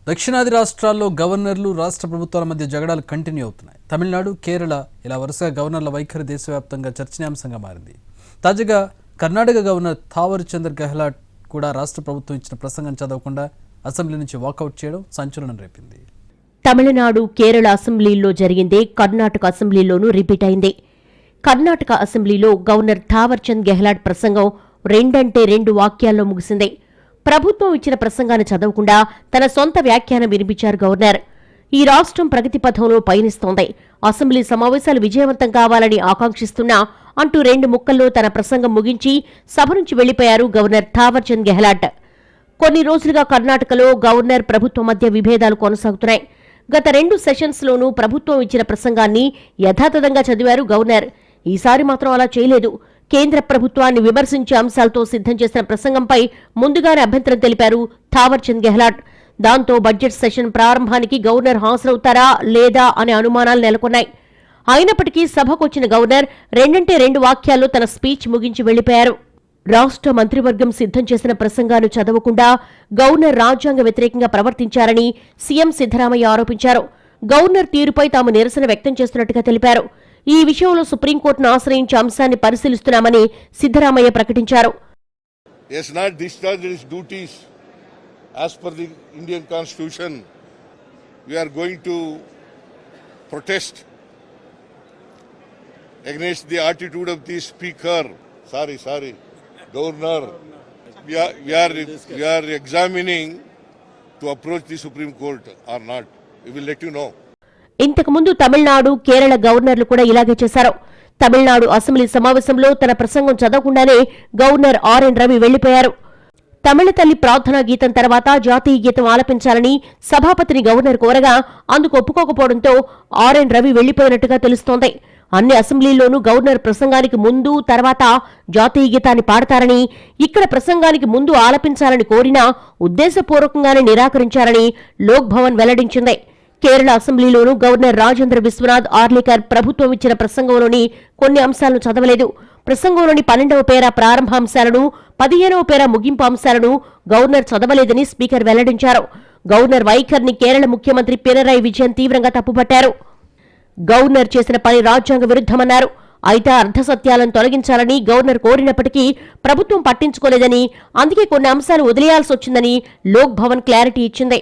దక్షిణాది రాష్ట్రాల్లో గవర్నర్లు రాష్ట్ర ప్రభుత్వాల మధ్య జగడాలు కంటిన్యూ అవుతున్నాయి. తమిళనాడు, కేరళ ఇలా వరుసగా గవర్నర్ల వైఖరి దేశవ్యాప్తంగా చర్చనీయాంశంగా మారింది. తాజాగా కర్ణాటక గవర్నర్ థావర్ చంద్ గెహ్లాట్ కూడా రాష్ట్ర ప్రభుత్వం ఇచ్చిన ప్రసంగం చదవకుండా అసెంబ్లీ నుంచి వాకౌట్ చేయడం సంచలనం రేపింది. తమిళనాడు, కేరళ అసెంబ్లీల్లో జరిగిందే కర్ణాటక అసెంబ్లీలోనూ రిపీట్ అయింది. కర్ణాటక అసెంబ్లీలో గవర్నర్ థావర్ చంద్ గెహ్లాట్ ప్రసంగం 2 వాక్యాల్లో ముగిసింది. ప్రభుత్వం ఇచ్చిన ప్రసంగాన్ని చదవకుండా తన సొంత వ్యాఖ్యానం వినిపించారు గవర్నర్. ఈ రాష్ట్రం ప్రగతి పథంలో పయనిస్తోంది, అసెంబ్లీ సమావేశాలు విజయవంతం కావాలని ఆకాంక్షిస్తున్నా అంటూ 2 ముక్కల్లో తన ప్రసంగం ముగించి సభ నుంచి వెళ్లిపోయారు గవర్నర్ థావర్ చంద్ గెహ్లాట్. కొన్ని రోజులుగా కర్ణాటకలో గవర్నర్ ప్రభుత్వం మధ్య విభేదాలు కొనసాగుతున్నాయి. గత 2 సెషన్స్లోనూ ప్రభుత్వం ఇచ్చిన ప్రసంగాన్ని యథాతథంగా చదివారు గవర్నర్. ఈసారి మాత్రం అలా చేయలేదు. కేంద్ర ప్రభుత్వాన్ని విమర్శించే అంశాలతో సిద్ధం చేసిన ప్రసంగంపై ముందుగానే అభ్యంతరం తెలిపారు థావర్ చంద్ గెహ్లాట్. దాంతో బడ్జెట్ సెషన్ ప్రారంభానికి గవర్నర్ హాజరవుతారా లేదా అనే అనుమానాలు నెలకొన్నాయి. అయినప్పటికీ సభకొచ్చిన గవర్నర్ 2 వాక్యాల్లో తన స్పీచ్ ముగించి వెళ్లిపోయారు. రాష్ట్ర మంత్రివర్గం సిద్ధం చేసిన ప్రసంగాన్ని చదవకుండా గవర్నర్ రాజ్యాంగ వ్యతిరేకంగా ప్రవర్తించారని సీఎం సిద్ధరామయ్య ఆరోపించారు. గవర్నర్ తీరుపై తాము నిరసన వ్యక్తం చేస్తున్నట్టుగా తెలిపారు. ఈ విషయంలో సుప్రీంకోర్టును ఆశ్రయించే అంశాన్ని పరిశీలిస్తున్నామని సిద్ధరామయ్య ప్రకటించారు. As per the Indian Constitution, we are going to protest against the attitude of the Speaker. Sorry, Governor. We are examining to approach the Supreme Court or not. We will let you know. ఇంతకుముందు తమిళనాడు, కేరళ గవర్నర్లు కూడా ఇలాగే చేశారు. Tamil Nadu assembly సమావేశంలో తన ప్రసంగం చదవకుండానే governor RN Ravi వెళ్లిపోయారు. తమిళ తల్లి ప్రార్థనా గీతం తర్వాత జాతీయ గీతం ఆలపించాలని సభాపతిని గవర్నర్ కోరగా అందుకు ఒప్పుకోకపోవడంతో ఆర్ఎన్ రవి వెళ్లిపోయినట్టుగా తెలుస్తోంది. అన్ని అసెంబ్లీల్లోనూ గవర్నర్ ప్రసంగానికి ముందు తర్వాత జాతీయ గీతాన్ని పాడతారని, ఇక్కడ ప్రసంగానికి ముందు ఆలపించాలని కోరినా ఉద్దేశపూర్వకంగానే నిరాకరించారని లోక్ భవన్ వెల్లడించింది. కేరళ అసెంబ్లీలోనూ గవర్నర్ రాజేంద్ర విశ్వనాథ్ ఆర్లేకర్ ప్రభుత్వం ఇచ్చిన ప్రసంగంలోని కొన్ని అంశాలను చదవలేదు. ప్రసంగంలోని 12వ పేర ప్రారంభాంశాలను, 15వ పేర ముగింపు అంశాలను గవర్నర్ చదవలేదని స్పీకర్ వెల్లడించారు. గవర్నర్ వైఖరిని కేరళ ముఖ్యమంత్రి పినరయి విజయన్ తీవ్రంగా తప్పుపట్టారు. గవర్నర్ చేసిన పని రాజ్యాంగ విరుద్ధమన్నారు. అయితే అర్ధసత్యాలను తొలగించాలని గవర్నర్ కోరినప్పటికీ ప్రభుత్వం పట్టించుకోలేదని, అందుకే కొన్ని అంశాలు వదిలేయాల్సి వచ్చిందని లోక్ భవన్ క్లారిటీ ఇచ్చింది.